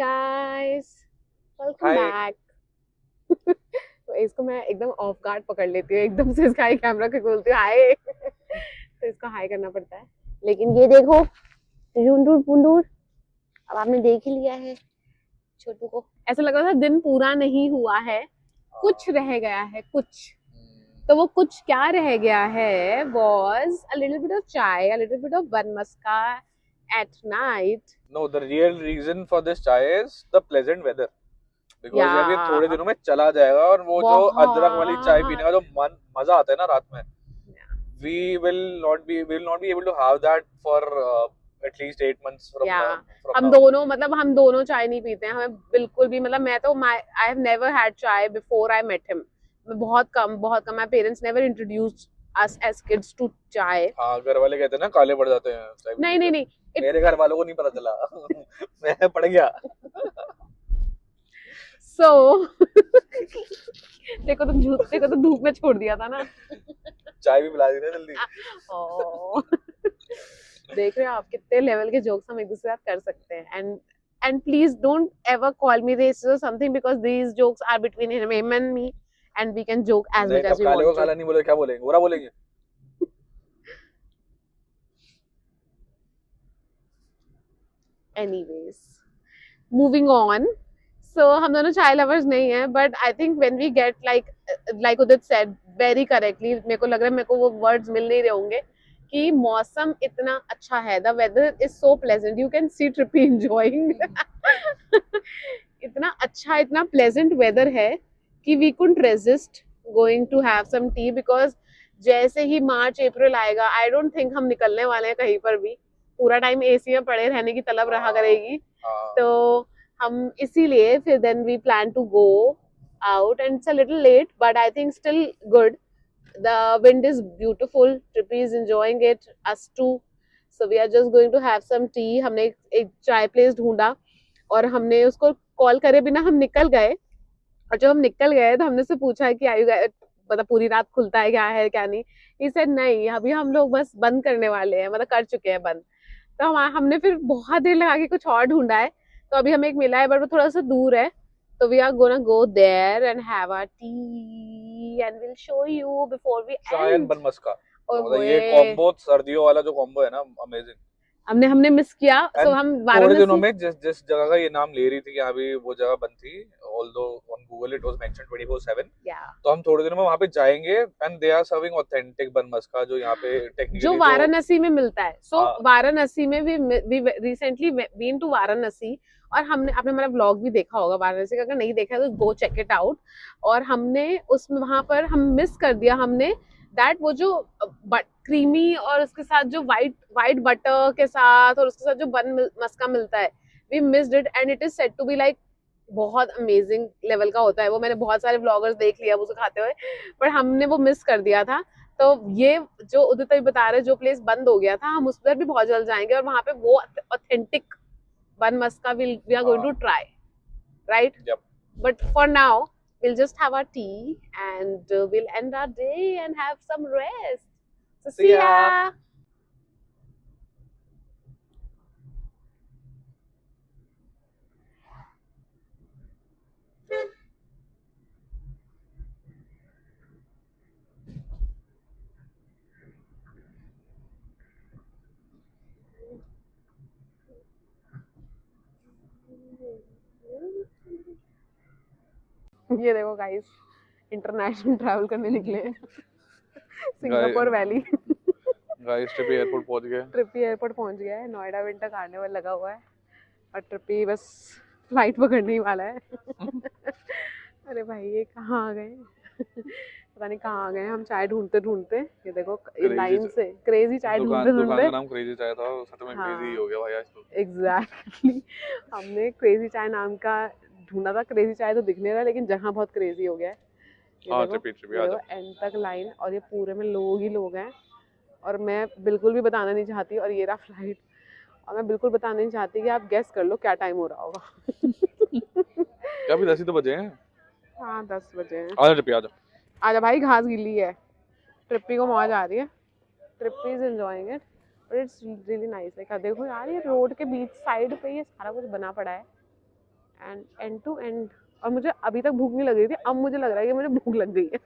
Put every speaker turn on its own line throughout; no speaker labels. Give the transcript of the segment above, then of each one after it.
Guys, welcome
hi.
Back. तो इसको मैं एकदम ऑफ गार्ड पकड़ लेती हूँ, एकदम से इसका ही कैमरा के बोलती हूँ हाय। तो इसको हाय करना पड़ता है। लेकिन ये देखो झुंडूर पुंडूर, अब आपने देख ही लिया है छोटू को। ऐसा लग रहा था दिन पूरा नहीं हुआ है, कुछ रह गया है कुछ। तो वो कुछ क्या रह गया है was a little bit of chai, a little bit of bun maska at night.
No, the real reason for this chai is the pleasant weather. Because यार ये थोड़े
या
दिनों में चला जाएगा और वो जो अदरक वाली चाय पीने का
बहुत
जो मन मजा आता है ना रात में, we will not be able to have that for at least 8 months
या
from
हम
now.
दोनों मतलब हम दोनों चाय नहीं पीते हैं, हमें बिल्कुल भी मतलब मैं तो I have never had chai before I met him. मैं बहुत कम my parents never introduced us as kids to chai.
हाँ, घर वाले कहते हैं ना काले पड़ जाते हैं चाय पीने
नहीं नहीं
से।
नहीं इट
मेरे घर वालों को नहीं पता चला। मैं पड़ गया।
सो देखो तो धूप में छोड़ दिया था ना।
चाय भी पिला दी ना जल्दी।
ओ, देख रहे हो आप कितने लेवल के जोक्स हम एक दूसरे के साथ कर सकते हैं। And please don't ever call me this और something because these jokes are between him and me and we can joke as
नहीं,
मच
तब
एज वी
काले को
वांट टू।
काला नहीं बोले, क्या बोलेंगे? बुरा बोलेंगे।
Anyways, moving on. सो हम दोनों चाय लवर्स नहीं है, but I think when we get like Udit said very correctly, मेरे को लग रहा है मेरे को वो वर्ड्स मिल नहीं रहे होंगे कि मौसम इतना अच्छा है, the weather is so pleasant, you can see trippy enjoying. इतना अच्छा इतना प्लेजेंट वेदर है कि we couldn't resist going to have some tea, because जैसे ही मार्च अप्रैल आएगा आई डोंट थिंक हम निकलने वाले हैं कहीं पर भी। पूरा टाइम एसी में पड़े रहने की तलब रहा करेगी। तो हम इसीलिए फिर then we plan to go out and it's a little late but I think still good. The wind is beautiful, Trippy is enjoying it, us too. So we are just going to have some tea. हमने एक चाय place ढूंढा और हमने उसको call करे बिना हम निकल गए। और जब हम निकल गए तो हमने उससे पूछा कि आयु मतलब पूरी रात खुलता है क्या है क्या नहीं। ही सेड नहीं, अभी हम लोग बस बंद करने वाले हैं, मतलब कर चुके हैं बंद। तो हमने फिर बहुत देर लगा के कुछ और ढूंढा है। तो अभी हमें एक मिला है बट वो थोड़ा सा दूर है। तो we are gonna go there and have a tea and will show you before we
chai and
and.
Bun maska,
ओए
तो मतलब ये
होए,
कॉम्बो, सर्दियों वाला जो कॉम्बो है ना, अमेजिंग।
हमने मिस किया। सो
एंड
हम
थोड़े दिनों
वाराणसी।
में जिस जिस जगह का ये नाम ले रही थी कि अभी वो जगह बंद थी, although on Google it was mention 24/7,
या
तो हम थोड़े दिनों में वहां पे जाएंगे and they are serving authentic bun maska, जो यहाँ पे
जो
टेक्निकली जो।
वाराणसी में मिलता है। सो
हाँ,
वाराणसी में भी रिसेंटली बीन टू वाराणसी। और हमने आपने मेरा ब्लॉग भी देखा होगा वाराणसी का, अगर नहीं देखा तो गो चेक इट आउट। और हमने उसमें वहां पर हम मिस कर दिया हमने दैट वो जो क्रीमी और उसके साथ जो वाइट वाइट बटर के साथ और उसके साथ जो मस्का मिलता है, we missed it and it is said to be like बहुत अमेजिंग लेवल का होता है वो। मैंने बहुत सारे ब्लॉगर्स देख लिया उसे खाते हुए, पर हमने वो मिस कर दिया था। तो ये जो उदित अभी बता रहे जो प्लेस बंद हो गया था, हम उस पर भी बहुत जल्द जाएंगे और वहां पे वो authentic bun maska we are going to
हाँ,
ट्राई, राइट?
जब
but for now we'll just have our tea and we'll end our day and have some rest. So
see
see
ya.
ya. ये देखो guys, international travel करने निकले हैं। Singapore valley.
Guys trippy airport पहुंच गए।
Trippy airport पहुंच गया है, नोएडा विंटर कार्निवल लगा हुआ है और ट्रिपी बस फ्लाइट पकड़ने ही वाला है। अरे भाई ये कहाँ आ गए? पता नहीं कहाँ आ गए हम चाय ढूंढते ढूंढते। ये देखो
क्रेजी,
लाइन से क्रेजी चाय ढूंढते
दुकान
ढूंढते।
का नाम क्रेजी चाय था, सच में क्रेजी ही
हाँ
हो गया भाई आज तो।
एग्जैक्टली। हमने क्रेजी चाय नाम का ढूंढा था, क्रेजी चाय तो दिख नहीं रहा लेकिन जगह बहुत क्रेजी हो गया है।
हाँ, ट्रिपी ट्रिपी
ये
आ
देखो
जाओ।
एंड तक लाइन और ये पूरे में लोग ही लोग हैं। और मैं बिल्कुल भी बताना नहीं चाहती, और ये रहा फ्लाइट। और मैं बिल्कुल बताना नहीं चाहती कि आप गेस कर लो क्या टाइम हो रहा होगा।
क्या, अभी 10 ही तो बजे हैं।
हाँ 10 बजे हैं।
आ जा ट्रिपी, आ जा।
आजा भाई, घास गीली है। ट्रिप्पी को मौज आ रही है, Trippy is enjoying it but it's really nice. Like देखो यार, ये रोड के बीच साइड पे ये सारा कुछ बना पड़ा है। End to end. और मुझे अभी तक भूख नहीं लग रही थी, अब मुझे लग रहा है कि मुझे भूख लग गई है।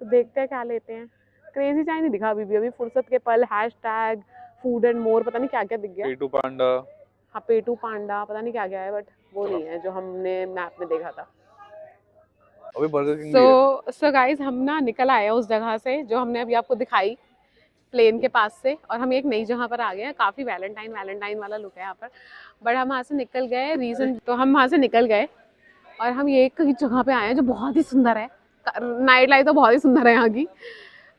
तो देखते हैं क्या लेते हैं। क्रेजी चाय नहीं दिखा अभी फुर्सत के पल हैशटैग फूड एंड मोर, पता नहीं क्या क्या दिख गया।
पेटू पांडा,
हाँ पेटू पांडा पता नहीं क्या क्या है, बट वो नहीं है जो हमने मैप में देखा था।
अभी बर्गर किंग भी है।
सो गाइज हम ना निकल आए हैं उस जगह से जो हमने अभी आपको दिखाई, प्लेन के पास से, और हम एक नई जगह पर आ गए हैं। काफ़ी वैलेंटाइन वाला लुक है यहाँ पर, बट हम वहाँ से निकल गए। रीज़न तो हम वहाँ से निकल गए और हम ये एक जगह पे आए हैं जो बहुत ही सुंदर है। नाइट लाइफ तो बहुत ही सुंदर है यहाँ की।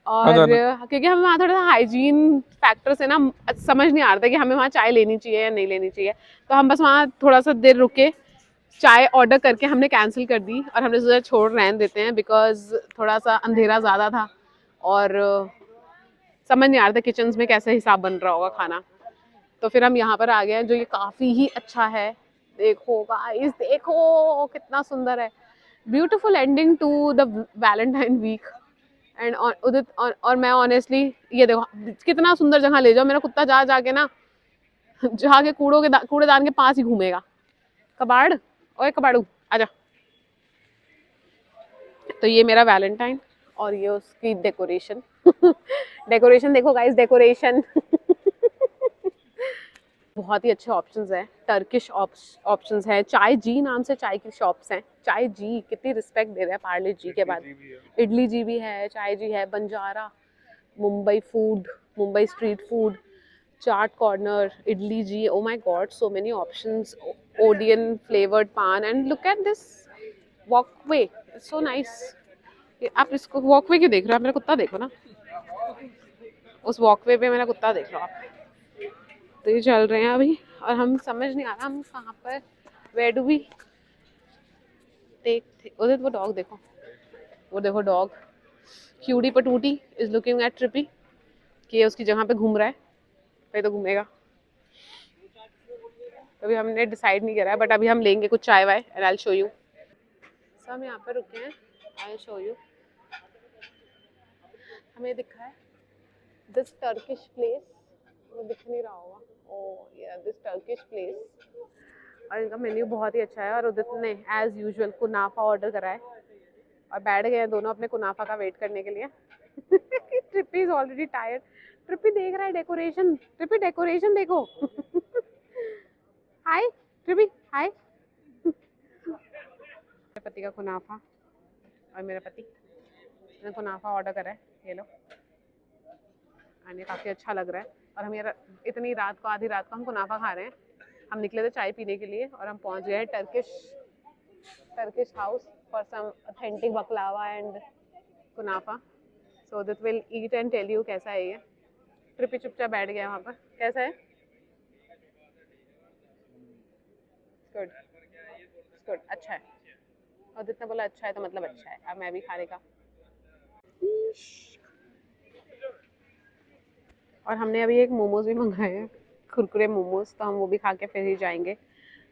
और क्योंकि हमें वहाँ थोड़ा सा हाइजीन फैक्टर से ना समझ नहीं आ रहा था कि हमें वहाँ चाय लेनी चाहिए या नहीं लेनी चाहिए, तो हम बस वहाँ थोड़ा सा देर रुके, चाय ऑर्डर करके हमने कैंसिल कर दी और हमने सोचा छोड़ रहने देते हैं, बिकॉज थोड़ा सा अंधेरा ज़्यादा था और समझ नहीं आ रहा था किचन में कैसे हिसाब बन रहा होगा खाना। तो फिर हम यहाँ पर आ गए हैं जो ये काफ़ी ही अच्छा है। देखो गाइस, देखो कितना सुंदर है। Beautiful ending to the Valentine week and Udit. और मैं ऑनेस्टली ये देखो कितना सुंदर जगह ले जाओ, मेरा कुत्ता जा जाके ना जाके कूड़ेदान के पास ही घूमेगा। कबाड़, ओए कबाड़ू आजा। तो ये मेरा वैलेंटाइन और ये उसकी डेकोरेशन। डेकोरेशन देखो गाइस, डेकोरेशन। बहुत ही अच्छे ऑप्शंस हैं, टर्किश ऑप्शंस है। चाय जी नाम से चाय की शॉप्स हैं। चाय जी कितनी रिस्पेक्ट दे रहा है पार्ले जी के बाद। इडली जी भी है, चाय जी है, Banjara, Mumbai food, Mumbai street food, chaat corner, Idli ji. Oh my god, so many options. Odeon flavoured paan and look at this walkway, so nice. आप इसको वॉकवे क्यों देख रहे हो? आप मेरा कुत्ता देखो ना, उस वॉकवे पे मेरा कुत्ता देख लो आप। तो ये चल रहे हैं अभी और हम समझ नहीं आ रहा हम कहाँ पर, वेयर डू वी टेक। उधर वो डॉग देखो, वो देखो dog cutie patootie is looking at trippy कि ये उसकी जगह पे घूम रहा है, पे तो घूमेगा। अभी हमने डिसाइड नहीं करा है, बट अभी हम लेंगे कुछ चाय वाय and I will show you. So हम यहाँ पर रुके हैं, आई विल शो यू। हमें दिखा है दिस टर्किश प्लेस, वो दिख नहीं रहा होगा। ओह या दिस टर्किश प्लेस, और इनका मेन्यू बहुत ही अच्छा है। और उदित ने एज यूजुअल कुनाफा ऑर्डर करा है और बैठ गए हैं दोनों अपने कुनाफा का वेट करने के लिए। Trippy is already tired. Trippy देख रहा है डेकोरेशन, ट्रिपी डेकोरेशन देखो। हाय ट्रिपी, हाय। मेरे पति का कुनाफा और मेरा पति ने कुनाफा ऑर्डर करा है, ये लो। आने काफ़ी अच्छा लग रहा है। और हम यार इतनी रात को, आधी रात को हम कुनाफा खा रहे हैं। हम निकले थे चाय पीने के लिए और हम पहुंच गए Turkish house for some authentic baklava and kunafa. So दिट will eat and tell you कैसा है ये। ट्रिपी चुपचाप बैठ गया वहाँ पर। कैसा है? गुड गुड, अच्छा है। और जितना बोला अच्छा है तो मतलब अच्छा है। अब मैं भी खाने का। और हमने अभी एक मोमोज भी मंगाए हैं, कुरकुरे मोमोज, तो हम वो भी खा के फिर ही जाएंगे।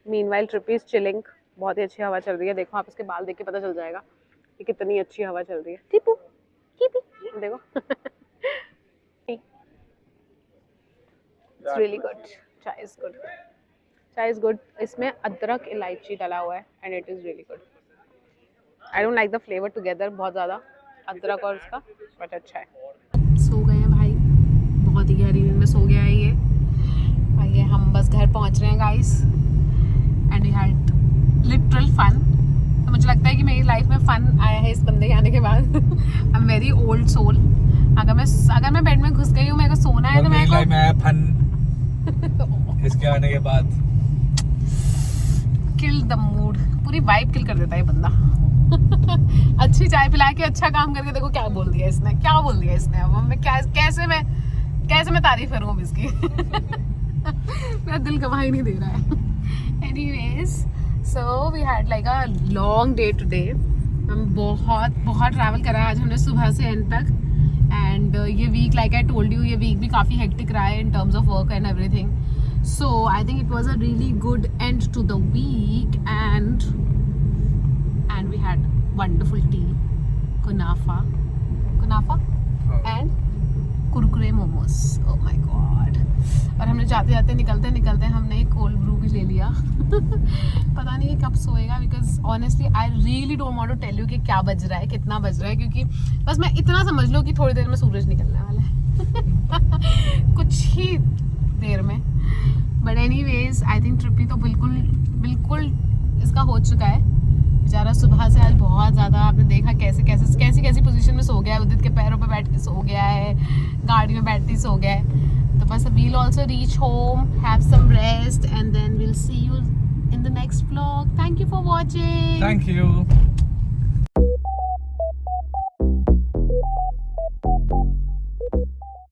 Meanwhile trippy is chilling. बहुत ही अच्छी हवा चल रही है। देखो आप इसके बाल देख के पता चल जाएगा कि कितनी अच्छी हवा चल रही है। टीपू टीपी देखो। इट्स रियली गुड, चाय इज गुड, चाय इज गुड। इसमें अदरक इलायची डाला हुआ है and it is really good. I don't like the flavour together बहुत ज़्यादा, अदरक और उसका, बट अच्छा है। सो गए हैं भाई, बहुत ही गहरी नींद में सो गया है ये। और ये हम बस घर पहुंच रहे हैं guys and we had literal fun. तो मुझे लगता है कि मेरी लाइफ में फन आया है इस बंदे के आने के बाद। I am very old soul. अगर मैं बेड में घुस गई हूँ, मेरे को सोना है तो मेरी लाइफ में आया फन इसके आने के बाद। किल द मूड, पूरी वाइब किल कर देता है बंदा। अच्छी चाय पिला के अच्छा काम करके देखो क्या बोल दिया इसने, क्या बोल दिया इसने। अब मैं कैसे मैं तारीफ करूँ इसकी। मेरा दिल गवाही नहीं दे रहा है। Anyways, so we had like a long day today. हम बहुत ट्रैवल करा आज हमने सुबह से एंड तक। एंड ये week, like I told you, ये वीक भी काफ़ी हेक्टिक रहा है in terms of work and everything. So I think it was a really good end to the week, and we had wonderful tea, kunafa and kurkure momos. Oh my god! और हमने जाते जाते निकलते हमने एक cold brew भी ले लिया पता नहीं कि कब सोएगा, because honestly I really don't want to tell you कि क्या बज रहा है, कितना बज रहा है, क्योंकि बस मैं इतना समझ लो कि थोड़ी देर में सूरज निकलने वाला है कुछ ही देर में। But anyways I think trippy तो बिल्कुल इसका हो चुका है बेचारा। सुबह से आज बहुत ज़्यादा आपने देखा कैसी पोजीशन में सो गया है, उदित के पैरों पे बैठ के सो गया है, गाड़ी में बैठती सो गया है। तो बस we'll also reach home, have some rest, and then we'll see you in the next vlog. Thank you for watching.
Thank you.